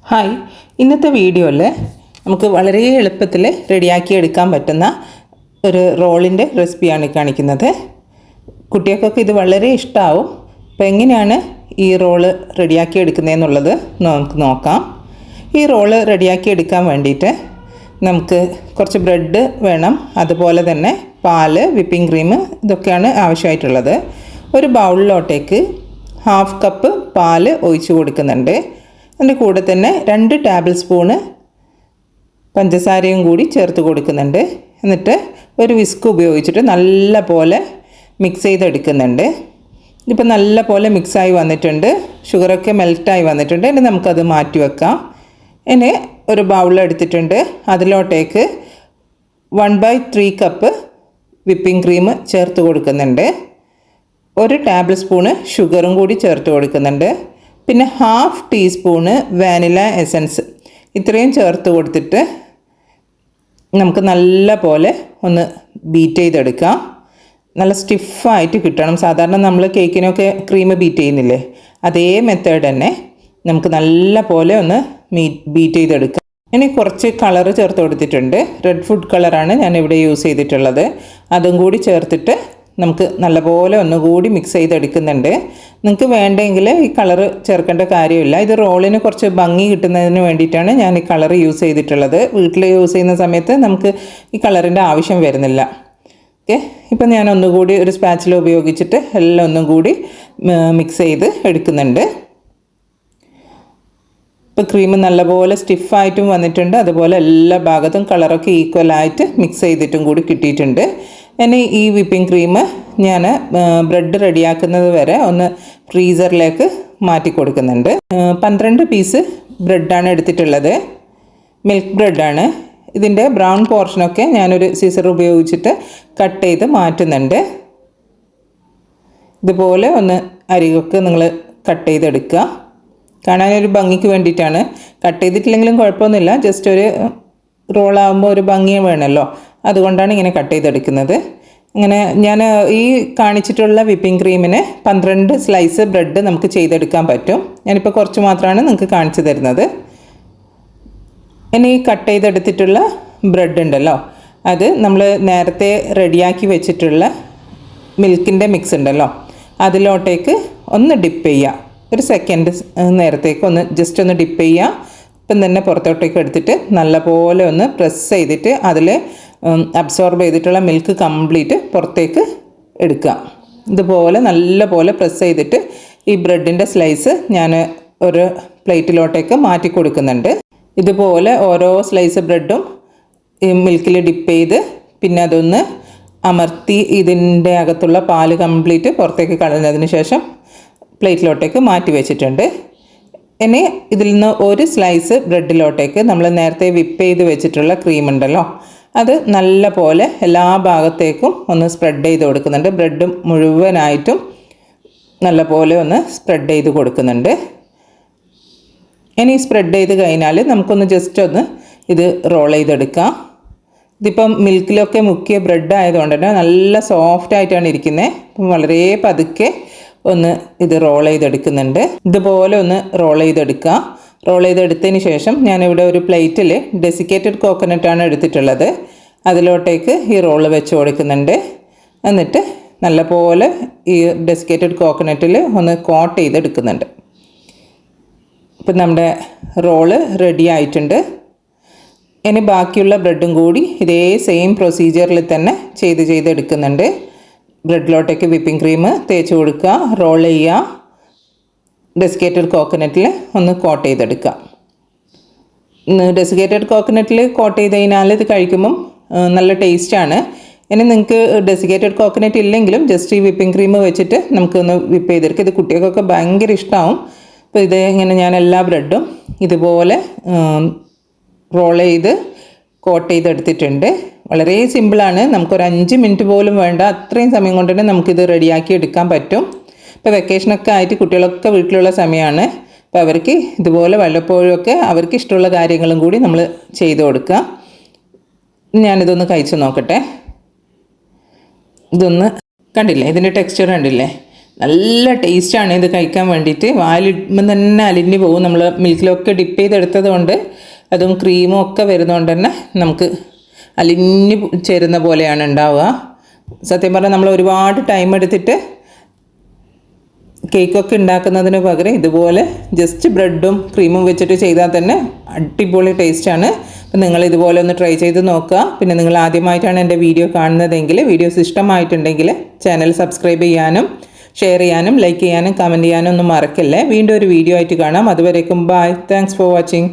Hi, ഇന്നത്തെ വീഡിയോയിൽ നമുക്ക് വളരെ എളുപ്പത്തിൽ റെഡിയാക്കി എടുക്കാൻ പറ്റുന്ന ഒരു റോളിൻ്റെ റെസിപ്പിയാണ് കാണിക്കുന്നത്. കുട്ടികൾക്കൊക്കെ ഇത് വളരെ ഇഷ്ടമാവും. അപ്പോൾ എങ്ങനെയാണ് ഈ റോള് റെഡിയാക്കി എടുക്കുന്നതെന്നുള്ളത് നമുക്ക് നോക്കാം. ഈ റോള് റെഡിയാക്കി എടുക്കാൻ വേണ്ടിയിട്ട് നമുക്ക് കുറച്ച് ബ്രെഡ് വേണം, അതുപോലെ തന്നെ പാല്, വിപ്പിംഗ് ക്രീം, ഇതൊക്കെയാണ് ആവശ്യമായിട്ടുള്ളത്. ഒരു ബൗളിലോട്ടേക്ക് 1/2 കപ്പ് പാല് ഒഴിച്ച് കൊടുക്കുന്നുണ്ട്. അതിൻ്റെ കൂടെ തന്നെ 2 ടേബിൾ സ്പൂണ് പഞ്ചസാരയും കൂടി ചേർത്ത് കൊടുക്കുന്നുണ്ട്. എന്നിട്ട് ഒരു വിസ്ക് ഉപയോഗിച്ചിട്ട് നല്ല പോലെ മിക്സ് ചെയ്തെടുക്കുന്നുണ്ട്. ഇപ്പം നല്ല പോലെ മിക്സായി വന്നിട്ടുണ്ട്, ഷുഗറൊക്കെ മെൽറ്റായി വന്നിട്ടുണ്ട്. ഇനി നമുക്കത് മാറ്റി വെക്കാം. ഇനി ഒരു ബൗളെടുത്തിട്ടുണ്ട്, അതിലോട്ടേക്ക് 1/3 കപ്പ് വിപ്പിംഗ് ക്രീം ചേർത്ത് കൊടുക്കുന്നുണ്ട്. 1 ടേബിൾ സ്പൂണ് ഷുഗറും കൂടി ചേർത്ത് കൊടുക്കുന്നുണ്ട്. പിന്നെ 1/2 ടീസ്പൂണ് വാനില എസൻസ്, ഇത്രയും ചേർത്ത് കൊടുത്തിട്ട് നമുക്ക് നല്ല പോലെ ഒന്ന് ബീറ്റ് ചെയ്തെടുക്കാം. നല്ല സ്റ്റിഫായിട്ട് കിട്ടണം. സാധാരണ നമ്മൾ കേക്കിനൊക്കെ ക്രീം ബീറ്റ് ചെയ്യുന്നില്ലേ, അതേ മെത്തേഡ് തന്നെ നമുക്ക് നല്ല പോലെ ഒന്ന് ബീറ്റ് ചെയ്തെടുക്കാം. ഇനി കുറച്ച് കളറ് ചേർത്ത് കൊടുത്തിട്ടുണ്ട്. റെഡ് ഫുഡ് കളറാണ് ഞാനിവിടെ യൂസ് ചെയ്തിട്ടുള്ളത്. അതും കൂടി ചേർത്തിട്ട് നമുക്ക് നല്ലപോലെ ഒന്നുകൂടി മിക്സ് ചെയ്തെടുക്കുന്നുണ്ട്. നിങ്ങൾക്ക് വേണ്ടെങ്കിൽ ഈ കളറ് ചേർക്കേണ്ട കാര്യമില്ല. ഇത് റോളിന് കുറച്ച് ഭംഗി കിട്ടുന്നതിന് വേണ്ടിയിട്ടാണ് ഞാൻ ഈ കളർ യൂസ് ചെയ്തിട്ടുള്ളത്. വീട്ടിൽ യൂസ് ചെയ്യുന്ന സമയത്ത് നമുക്ക് ഈ കളറിൻ്റെ ആവശ്യം വരുന്നില്ല. ഓക്കെ, ഇപ്പം ഞാൻ ഒന്നുകൂടി ഒരു സ്പാച്ചില ഉപയോഗിച്ചിട്ട് എല്ലാം ഒന്നും കൂടി മിക്സ് ചെയ്ത് എടുക്കുന്നുണ്ട്. ഇപ്പോൾ ക്രീം നല്ലപോലെ സ്റ്റിഫായിട്ടും വന്നിട്ടുണ്ട്, അതുപോലെ എല്ലാ ഭാഗത്തും കളറൊക്കെ ഈക്വലായിട്ട് മിക്സ് ചെയ്തിട്ടും കൂടി കിട്ടിയിട്ടുണ്ട്. ഇനി ഈ വിപ്പിംഗ് ക്രീം ഞാൻ ബ്രെഡ് റെഡിയാക്കുന്നത് വരെ ഒന്ന് ഫ്രീസറിലേക്ക് മാറ്റി കൊടുക്കുന്നുണ്ട്. 12 പീസ് ബ്രെഡാണ് എടുത്തിട്ടുള്ളത്, മിൽക്ക് ബ്രെഡാണ്. ഇതിൻ്റെ ബ്രൗൺ പോർഷനൊക്കെ ഞാനൊരു സീസർ ഉപയോഗിച്ചിട്ട് കട്ട് ചെയ്ത് മാറ്റുന്നുണ്ട്. ഇതുപോലെ ഒന്ന് അരികൊക്കെ നിങ്ങൾ കട്ട് ചെയ്തെടുക്കുക. കാണാനൊരു ഭംഗിക്ക് വേണ്ടിയിട്ടാണ്. കട്ട് ചെയ്തിട്ടില്ലെങ്കിലും കുഴപ്പമൊന്നുമില്ല, ജസ്റ്റ് ഒരു റോളാകുമ്പോൾ ഒരു ഭംഗി വേണമല്ലോ, അതുകൊണ്ടാണ് ഇങ്ങനെ കട്ട് ചെയ്തെടുക്കുന്നത്. ഇങ്ങനെ ഞാൻ ഈ കാണിച്ചിട്ടുള്ള വിപ്പിംഗ് ക്രീമിന് 12 സ്ലൈസ് ബ്രെഡ് നമുക്ക് ചെയ്തെടുക്കാൻ പറ്റും. ഞാനിപ്പോൾ കുറച്ച് മാത്രമാണ് നിങ്ങൾക്ക് കാണിച്ചു തരുന്നത്. ഇനി കട്ട് ചെയ്തെടുത്തിട്ടുള്ള ബ്രെഡ് ഉണ്ടല്ലോ, അത് നമ്മൾ നേരത്തെ റെഡിയാക്കി വെച്ചിട്ടുള്ള മിൽക്കിൻ്റെ മിക്സ് ഉണ്ടല്ലോ, അതിലോട്ടേക്ക് ഒന്ന് ഡിപ്പ് ചെയ്യുക. ഒരു സെക്കൻഡ് നേരത്തേക്ക് ഒന്ന് ജസ്റ്റ് ഒന്ന് ഡിപ്പ് ചെയ്യുക. ഇപ്പം തന്നെ പുറത്തോട്ടേക്ക് എടുത്തിട്ട് നല്ലപോലെ ഒന്ന് പ്രസ് ചെയ്തിട്ട് അതിൽ അബ്സോർബ് ചെയ്തിട്ടുള്ള മിൽക്ക് കംപ്ലീറ്റ് പുറത്തേക്ക് എടുക്കുക. ഇതുപോലെ നല്ല പോലെ പ്രസ് ചെയ്തിട്ട് ഈ ബ്രെഡിൻ്റെ സ്ലൈസ് ഞാൻ ഒരു പ്ലേറ്റിലോട്ടേക്ക് മാറ്റി കൊടുക്കുന്നുണ്ട്. ഇതുപോലെ ഓരോ സ്ലൈസ് ബ്രെഡും ഈ മിൽക്കിൽ ഡിപ്പ് ചെയ്ത് പിന്നെ അതൊന്ന് അമർത്തി ഇതിൻ്റെ അകത്തുള്ള പാല് കംപ്ലീറ്റ് പുറത്തേക്ക് കളഞ്ഞതിന് ശേഷം പ്ലേറ്റിലോട്ടേക്ക് മാറ്റി വെച്ചിട്ടുണ്ട്. ഇനി ഇതിൽ നിന്ന് ഒരു സ്ലൈസ് ബ്രെഡിലോട്ടേക്ക് നമ്മൾ നേരത്തെ വിപ്പ് ചെയ്ത് വെച്ചിട്ടുള്ള ക്രീം ഉണ്ടല്ലോ, അത് നല്ല പോലെ എല്ലാ ഭാഗത്തേക്കും ഒന്ന് സ്പ്രെഡ് ചെയ്ത് കൊടുക്കുന്നുണ്ട്. ബ്രെഡ് മുഴുവനായിട്ടും നല്ല പോലെ ഒന്ന് സ്പ്രെഡ് ചെയ്ത് കൊടുക്കുന്നുണ്ട്. ഇനി സ്പ്രെഡ് ചെയ്ത് കഴിഞ്ഞാൽ നമുക്കൊന്ന് ജസ്റ്റ് ഒന്ന് ഇത് റോൾ ചെയ്തെടുക്കാം. ഇതിപ്പം മിൽക്കിലൊക്കെ മുക്കിയ ബ്രെഡ് ആയതുകൊണ്ട് തന്നെ നല്ല സോഫ്റ്റായിട്ടാണ് ഇരിക്കുന്നത്. അപ്പം വളരെ പതുക്കെ ഒന്ന് ഇത് റോൾ ചെയ്തെടുക്കുന്നുണ്ട്. ഇതുപോലെ ഒന്ന് റോൾ ചെയ്തെടുക്കുക. റോൾ ചെയ്തെടുത്തതിന് ശേഷം ഞാനിവിടെ ഒരു പ്ലേറ്റിൽ ഡെസിക്കേറ്റഡ് കോക്കനട്ടാണ് എടുത്തിട്ടുള്ളത്, അതിലോട്ടേക്ക് ഈ റോള് വെച്ച് കൊടുക്കുന്നുണ്ട്. എന്നിട്ട് നല്ലപോലെ ഈ ഡെസിക്കേറ്റഡ് കോക്കനട്ടിൽ ഒന്ന് കോട്ട് ചെയ്തെടുക്കുന്നുണ്ട്. ഇപ്പം നമ്മുടെ റോള് റെഡി ആയിട്ടുണ്ട്. ഇനി ബാക്കിയുള്ള ബ്രെഡും കൂടി ഇതേ സെയിം പ്രൊസീജിയറിൽ തന്നെ ചെയ്തെടുക്കുന്നുണ്ട്. ബ്രെഡിലോട്ടേക്ക് വിപ്പിംഗ് ക്രീം തേച്ച് കൊടുക്കുക, റോൾ ചെയ്യുക, ഡെസിക്കേറ്റഡ് കോക്കനട്ടിൽ ഒന്ന് കോട്ട് ചെയ്തെടുക്കുക. ഡെസിക്കേറ്റഡ് കോക്കനട്ടിൽ കോട്ട് ചെയ്ത് കഴിഞ്ഞാൽ ഇത് കഴിക്കുമ്പം നല്ല ടേസ്റ്റാണ്. ഇനി നിങ്ങൾക്ക് ഡെസിക്കേറ്റഡ് കോക്കനട്ട് ഇല്ലെങ്കിലും ജസ്റ്റ് ഈ വിപ്പിംഗ് ക്രീം വെച്ചിട്ട് നമുക്കൊന്ന് വിപ്പ് ചെയ്തെടുക്കുക. ഇത് കുട്ടികൾക്കൊക്കെ ഭയങ്കര ഇഷ്ടമാവും. അപ്പോൾ ഇത് ഇങ്ങനെ ഞാൻ എല്ലാ ബ്രെഡും ഇതുപോലെ റോൾ ചെയ്ത് കോട്ട് ചെയ്തെടുത്തിട്ടുണ്ട്. വളരെ സിമ്പിളാണ്, നമുക്കൊരു 5 മിനിറ്റ് പോലും വേണ്ട, അത്രയും സമയം കൊണ്ട് തന്നെ നമുക്കിത് റെഡിയാക്കി എടുക്കാൻ പറ്റും. ഇപ്പോൾ വെക്കേഷനൊക്കെ ആയിട്ട് കുട്ടികളൊക്കെ വീട്ടിലുള്ള സമയമാണ്. അപ്പോൾ അവർക്ക് ഇതുപോലെ വല്ലപ്പോഴുമൊക്കെ അവർക്ക് ഇഷ്ടമുള്ള കാര്യങ്ങളും കൂടി നമ്മൾ ചെയ്ത് കൊടുക്കുക. ഞാനിതൊന്ന് കഴിച്ച് നോക്കട്ടെ. ഇതൊന്ന് കണ്ടില്ലേ, ഇതിൻ്റെ ടെക്സ്ചർ കണ്ടില്ലേ, നല്ല ടേസ്റ്റാണ് ഇത് കഴിക്കാൻ വേണ്ടിയിട്ട്. വാലിടുമ്പം തന്നെ അലിഞ്ഞ് പോകും. നമ്മൾ മിൽക്കിലൊക്കെ ഡിപ്പ് ചെയ്തെടുത്തത് കൊണ്ട് അതും ക്രീമും ഒക്കെ വരുന്നതുകൊണ്ട് തന്നെ നമുക്ക് അലിഞ്ഞ് ചേരുന്ന പോലെയാണ് ഉണ്ടാവുക. സത്യം പറഞ്ഞാൽ നമ്മൾ ഒരുപാട് ടൈം എടുത്തിട്ട് കേക്കൊക്കെ ഉണ്ടാക്കുന്നതിന് പകരം ഇതുപോലെ ജസ്റ്റ് ബ്രെഡും ക്രീമും വെച്ചിട്ട് ചെയ്താൽ തന്നെ അടിപൊളി ടേസ്റ്റാണ്. അപ്പം നിങ്ങൾ ഇതുപോലെ ഒന്ന് ട്രൈ ചെയ്ത് നോക്കുക. പിന്നെ നിങ്ങൾ ആദ്യമായിട്ടാണ് എൻ്റെ വീഡിയോ കാണുന്നതെങ്കിൽ, വീഡിയോസ് ഇഷ്ടമായിട്ടുണ്ടെങ്കിൽ ചാനൽ സബ്സ്ക്രൈബ് ചെയ്യാനും ഷെയർ ചെയ്യാനും ലൈക്ക് ചെയ്യാനും കമൻറ്റ് ചെയ്യാനും ഒന്നും മറക്കല്ലേ. വീണ്ടും ഒരു വീഡിയോ ആയിട്ട് കാണാം. അതുവരേക്കും ബൈ. Thanks for watching.